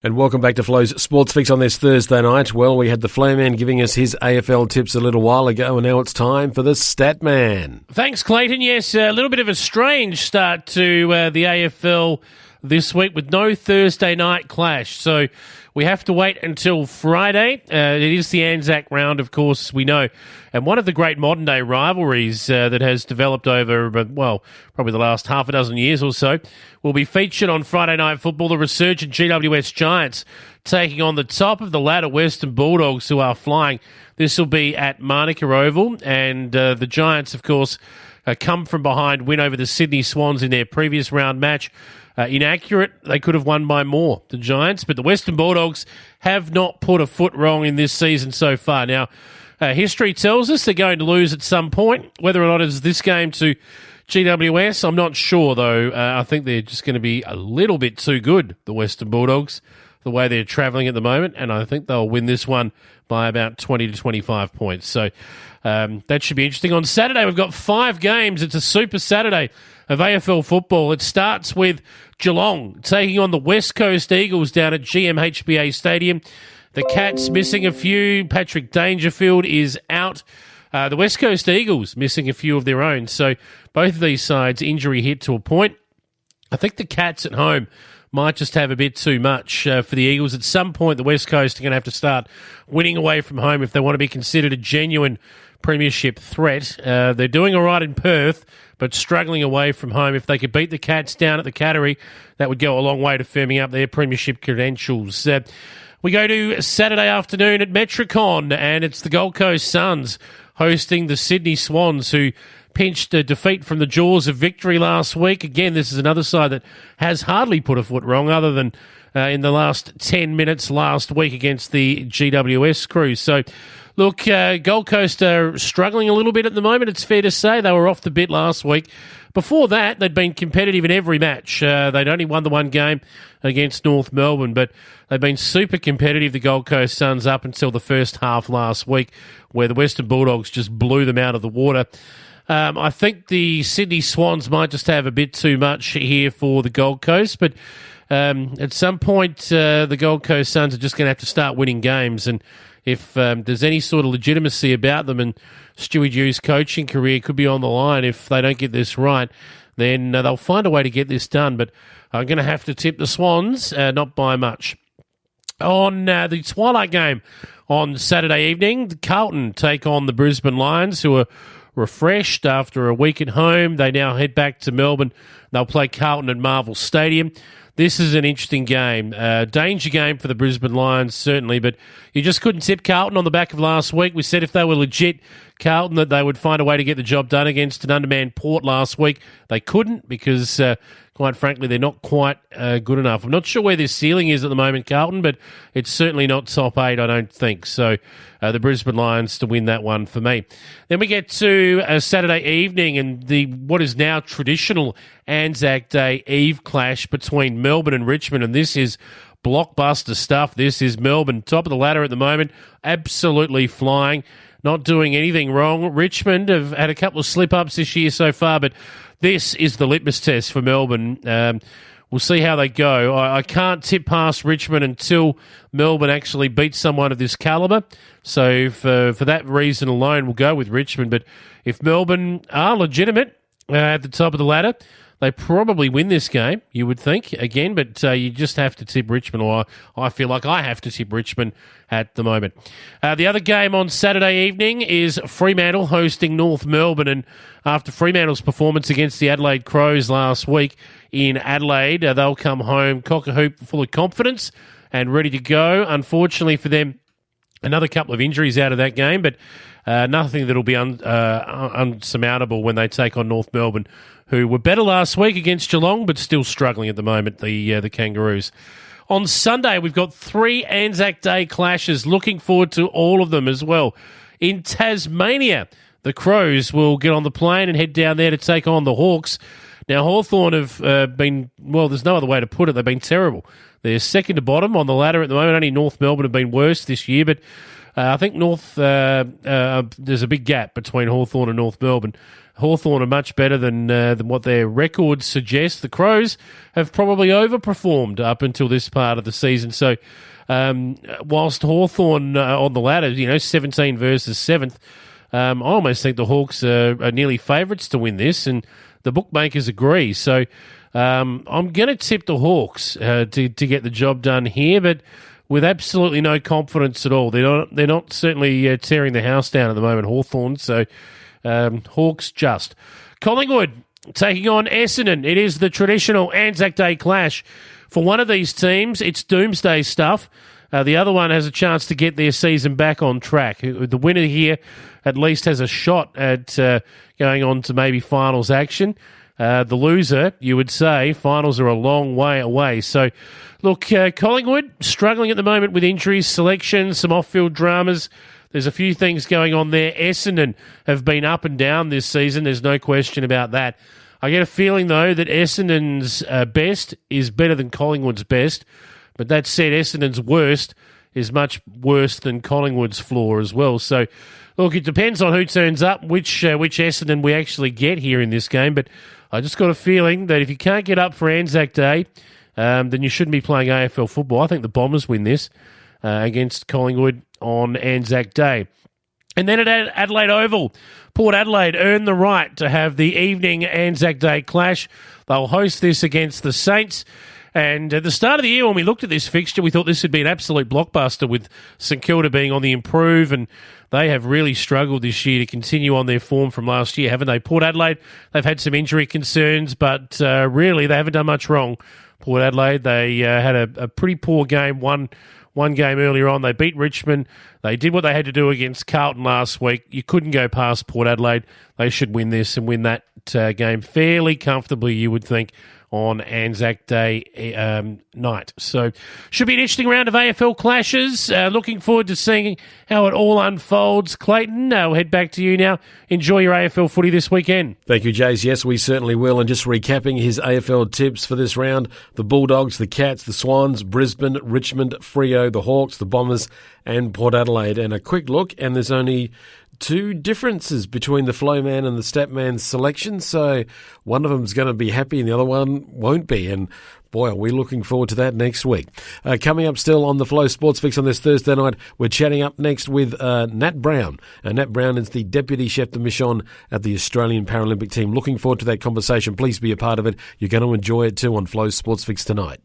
And welcome back to Flo's Sports Fix on this Thursday night. Well, we had the Flowman giving us his AFL tips a little while ago, and now it's time for the Statman. Thanks, Clayton. Yes, a little bit of a strange start to the AFL this week with no Thursday night clash. So we have to wait until Friday. It is the Anzac round, of course, we know. And one of the great modern-day rivalries that has developed over, well, probably the last half a dozen years or so, will be featured on Friday Night Football, the resurgent GWS Giants taking on the top of the ladder Western Bulldogs, who are flying. This will be at Manuka Oval, and the Giants, of course, come from behind, win over the Sydney Swans in their previous round match. Inaccurate. They could have won by more, the Giants, but the Western Bulldogs have not put a foot wrong in this season so far. Now, history tells us they're going to lose at some point. Whether or not it's this game to GWS, I'm not sure, though. I think they're just going to be a little bit too good, the Western Bulldogs, the way they're travelling at the moment, and I think they'll win this one by about 20 to 25 points. So that should be interesting. On Saturday, we've got 5 games. It's a super Saturday of AFL football. It starts with Geelong taking on the West Coast Eagles down at GMHBA Stadium. The Cats missing a few. Patrick Dangerfield is out. The West Coast Eagles missing a few of their own. So both of these sides injury hit to a point. I think the Cats at home might just have a bit too much for the Eagles. At some point, the West Coast are going to have to start winning away from home if they want to be considered a genuine premiership threat. They're doing all right in Perth, but struggling away from home. If they could beat the Cats down at the Cattery, that would go a long way to firming up their premiership credentials. We go to Saturday afternoon at Metricon, and it's the Gold Coast Suns hosting the Sydney Swans, who pinched a defeat from the jaws of victory last week. Again, this is another side that has hardly put a foot wrong, other than in the last 10 minutes last week against the GWS crew. So, look, Gold Coast are struggling a little bit at the moment, it's fair to say. They were off the bit last week. Before that, they'd been competitive in every match. They'd only won the one game against North Melbourne, but they've been super competitive, the Gold Coast Suns, up until the first half last week, where the Western Bulldogs just blew them out of the water. I think the Sydney Swans might just have a bit too much here for the Gold Coast, but at some point, the Gold Coast Suns are just going to have to start winning games, and if there's any sort of legitimacy about them, and Stewie Dew's coaching career could be on the line if they don't get this right, then they'll find a way to get this done. But I'm going to have to tip the Swans, not by much. On the twilight game on Saturday evening, the Carlton take on the Brisbane Lions, who are refreshed after a week at home. They now head back to Melbourne. They'll play Carlton at Marvel Stadium. This is an interesting game. Danger game for the Brisbane Lions, certainly, but you just couldn't tip Carlton on the back of last week. We said if they were legit, Carlton, that they would find a way to get the job done against an undermanned Port last week. They couldn't because, quite frankly, they're not quite good enough. I'm not sure where their ceiling is at the moment, Carlton, but it's certainly not top 8, I don't think. So the Brisbane Lions to win that one for me. Then we get to Saturday evening and the what is now traditional Anzac Day Eve clash between Melbourne and Richmond, and this is blockbuster stuff. This is Melbourne, top of the ladder at the moment, absolutely flying, not doing anything wrong. Richmond have had a couple of slip-ups this year so far, but this is the litmus test for Melbourne. We'll see how they go. I can't tip past Richmond until Melbourne actually beats someone of this calibre. So for that reason alone, we'll go with Richmond. But if Melbourne are legitimate at the top of the ladder, they probably win this game, you would think, again, but you just have to tip Richmond, or I feel like I have to tip Richmond at the moment. The other game on Saturday evening is Fremantle hosting North Melbourne, and after Fremantle's performance against the Adelaide Crows last week in Adelaide, they'll come home cock-a-hoop full of confidence and ready to go. Unfortunately for them, another couple of injuries out of that game, but nothing that'll be unsurmountable when they take on North Melbourne, who were better last week against Geelong, but still struggling at the moment, the Kangaroos. On Sunday, we've got 3 Anzac Day clashes. Looking forward to all of them as well. In Tasmania, the Crows will get on the plane and head down there to take on the Hawks. Now, Hawthorn have been, well, there's no other way to put it, they've been terrible. They're second to bottom on the ladder at the moment. Only North Melbourne have been worse this year, but I think there's a big gap between Hawthorn and North Melbourne. Hawthorn are much better than what their records suggest. The Crows have probably overperformed up until this part of the season. So whilst Hawthorn on the ladder, 17 versus 7th, I almost think the Hawks are nearly favourites to win this, and the bookmakers agree. So I'm going to tip the Hawks to get the job done here, but with absolutely no confidence at all. They're not certainly tearing the house down at the moment, Hawthorn. So Hawks just. Collingwood taking on Essendon. It is the traditional Anzac Day clash. For one of these teams, it's doomsday stuff. The other one has a chance to get their season back on track. The winner here at least has a shot at going on to maybe finals action. The loser, you would say, finals are a long way away. So, look, Collingwood struggling at the moment with injuries, selection, some off-field dramas. There's a few things going on there. Essendon have been up and down this season. There's no question about that. I get a feeling, though, that Essendon's best is better than Collingwood's best. But that said, Essendon's worst is much worse than Collingwood's floor as well. So, look, it depends on who turns up, which Essendon we actually get here in this game. But I just got a feeling that if you can't get up for Anzac Day, then you shouldn't be playing AFL football. I think the Bombers win this against Collingwood on Anzac Day. And then at Adelaide Oval, Port Adelaide earned the right to have the evening Anzac Day clash. They'll host this against the Saints. And at the start of the year, when we looked at this fixture, we thought this would be an absolute blockbuster with St Kilda being on the improve, and they have really struggled this year to continue on their form from last year, haven't they? Port Adelaide, they've had some injury concerns, but really they haven't done much wrong. Port Adelaide, they had a pretty poor game, one game earlier on. They beat Richmond. They did what they had to do against Carlton last week. You couldn't go past Port Adelaide. They should win this and win that game fairly comfortably, you would think, on Anzac Day night. So should be an interesting round of AFL clashes. Looking forward to seeing how it all unfolds. Clayton, we'll head back to you now. Enjoy your AFL footy this weekend. Thank you, Jace. Yes, we certainly will. And just recapping his AFL tips for this round, the Bulldogs, the Cats, the Swans, Brisbane, Richmond, Freo, the Hawks, the Bombers and Port Adelaide. And a quick look, and there's only two differences between the Flowman and the Statman selection, so one of them's going to be happy and the other one won't be, and boy, are we looking forward to that next week. Coming up still on the Flow Sports Fix on this Thursday night, we're chatting up next with Nat Brown. Nat Brown is the Deputy Chef de Mission at the Australian Paralympic team. Looking forward to that conversation. Please be a part of it. You're going to enjoy it too on Flow Sports Fix tonight.